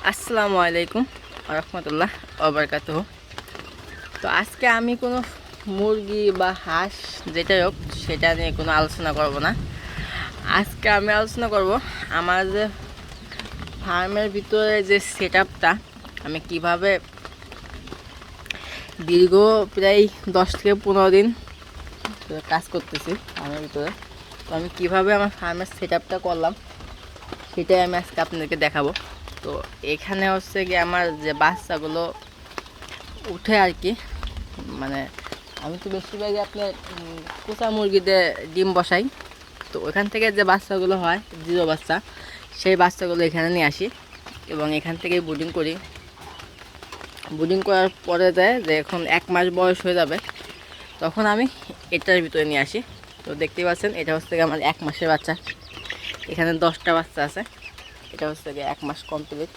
আসসালামু আলাইকুম রহমতুল্লাহ ওবারাকাতুহু। তো আজকে আমি কোনো মুরগি বা হাঁস যেটাই হোক সেটা নিয়ে কোনো আলোচনা করব না। আজকে আমি আলোচনা করব আমার যে ফার্মের ভিতরে যে সেট আপটা আমি কীভাবে দীর্ঘ প্রায় 10 থেকে 15 দিন কাজ করতেছি ফার্মের ভিতরে। তো আমি কীভাবে আমার ফার্মের সেট আপটা করলাম সেটাই আমি আজকে আপনাদেরকে দেখাবো। তো এখানে হচ্ছে গিয়ে আমার যে বাচ্চাগুলো উঠে আর কি, মানে আমি তো বেশিরভাগই আপনার কুচা মুরগিতে ডিম বসাই। তো ওখান থেকে যে বাচ্চাগুলো হয় জিরো বাচ্চা, সেই বাচ্চাগুলো এখানে নিয়ে আসি এবং এখান থেকে ব্রিডিং করি। ব্রিডিং করার পরে যায় যে এখন 1 মাস বয়স হয়ে যাবে, তখন আমি এটার ভিতরে নিয়ে আসি। তো দেখতেই পাচ্ছেন এটা হচ্ছে গিয়ে আমার 1 মাসের বাচ্চা। এখানে 10টা বাচ্চা আছে। এটা হচ্ছে গিয়ে 1 মাস কমপ্লিট।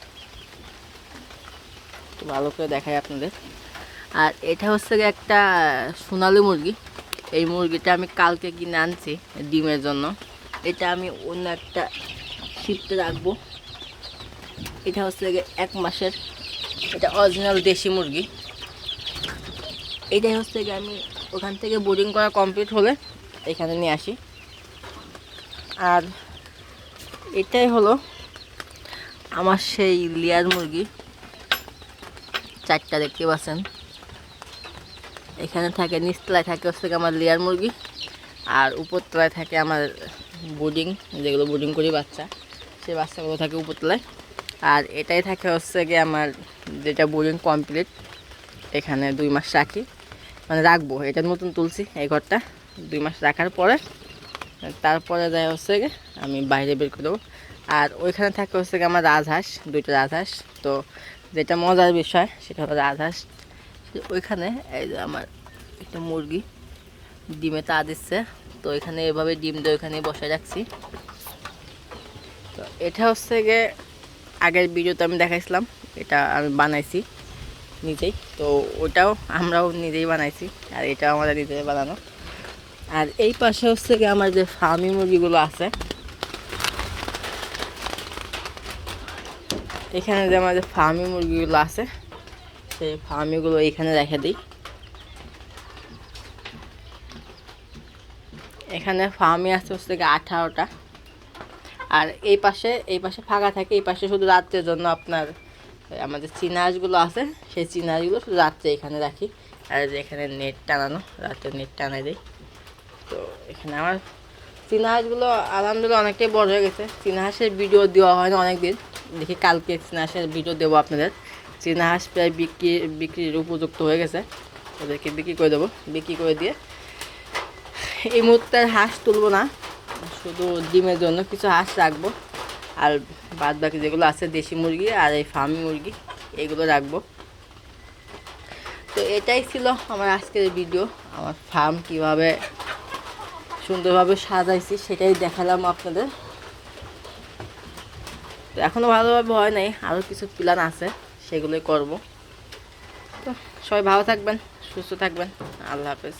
তো ভালো করে দেখাই আপনাদের। আর এটা হচ্ছে গিয়ে একটা সোনালি মুরগি। এই মুরগিটা আমি কালকে কিনে আনছি ডিমের জন্য। এটা আমি অন্য একটা শিফটে রাখবো। এটা হচ্ছে গিয়ে 1 মাসের, এটা অরিজিনাল দেশি মুরগি। এটাই হচ্ছে গিয়ে আমি ওখান থেকে বোর্ডিং করা কমপ্লিট হলে এখানে নিয়ে আসি। আর এটাই হলো আমার সেই লেয়ার মুরগি, 4টা দেখতে পাচ্ছেন। এখানে থাকে, নিচতলায় থাকে হচ্ছে আমার লেয়ার মুরগি, আর উপরতলায় থাকে আমার বোর্ডিং, যেগুলো বোর্ডিং করি বাচ্চা, সেই বাচ্চাগুলো থাকে উপরতলায়। আর এটাই থাকে হচ্ছে গিয়ে আমার যেটা বোর্ডিং কমপ্লিট, এখানে 2 মাস রাখি, মানে রাখবো। এটা নতুন তুলছি এই ঘরটা। 2 মাস রাখার পরে তারপরে যায় হচ্ছে গিয়ে আমি বাইরে বের করে দেবো। আর ওইখানে থাকে হচ্ছে গিয়ে আমার রাজহাঁস, 2টা রাজহাঁস। তো যেটা মজার বিষয় সেটা হলো রাজহাঁস ওইখানে এই যে আমার একটা মুরগি ডিমে তা দিচ্ছে। তো এখানে এভাবে ডিম দিয়ে ওইখানে বসায় রাখছি। তো এটা হচ্ছে গিয়ে আগের ভিডিওতে আমি দেখাইছিলাম, এটা আমি বানাইছি নিজেই। তো ওটাও আমরাও নিজেই বানাইছি, আর এটাও আমাদের নিজেই বানানো। আর এই পাশে হচ্ছে গিয়ে আমার যে ফার্মি মুরগিগুলো আছে, এখানে যে আমার যে ফার্মি মুরগিগুলো আছে সেই ফার্মিগুলো এখানে রেখে দিই। এখানে ফার্মি আছে হচ্ছে গিয়ে 18টা। আর এই পাশে ফাঁকা থাকে, এই পাশে শুধু রাত্রের জন্য আপনার আমাদের চীনা হাঁসগুলো আছে, সেই চীনা হাঁসগুলো শুধু রাত্রে এখানে রাখি। আর যে এখানে নেট টানানো, রাত্রে নেট টানাই দিই। তো এখানে আমার চীনা হাঁসগুলো আলহামদুলিল্লাহ অনেকটাই বড় হয়ে গেছে। চীনা হাঁসের ভিডিও দেওয়া হয় না অনেক দিন, দেখি কালকে চীনা হাঁসের ভিডিও দেবো আপনাদের। চীনা হাঁস প্রায় বিক্রির উপযুক্ত হয়ে গেছে, ওদেরকে বিক্রি করে দেবো। বিক্রি করে দিয়ে এই মুহূর্তে হাঁস তুলবো না, শুধু ডিমের জন্য কিছু হাঁস রাখবো। আর বাদ বাকি যেগুলো আছে দেশি মুরগি আর এই ফার্মি মুরগি, এগুলো রাখবো। তো এটাই ছিল আমার আজকের ভিডিও। আমার ফার্ম কিভাবে সুন্দরভাবে সাজাইছি সেটাই দেখালাম আপনাদের। তো এখনও ভালোভাবে হয় নাই, আরও কিছু প্ল্যান আছে, সেগুলোই করব। তো সবাই ভালো থাকবেন, সুস্থ থাকবেন। আল্লাহ হাফেজ।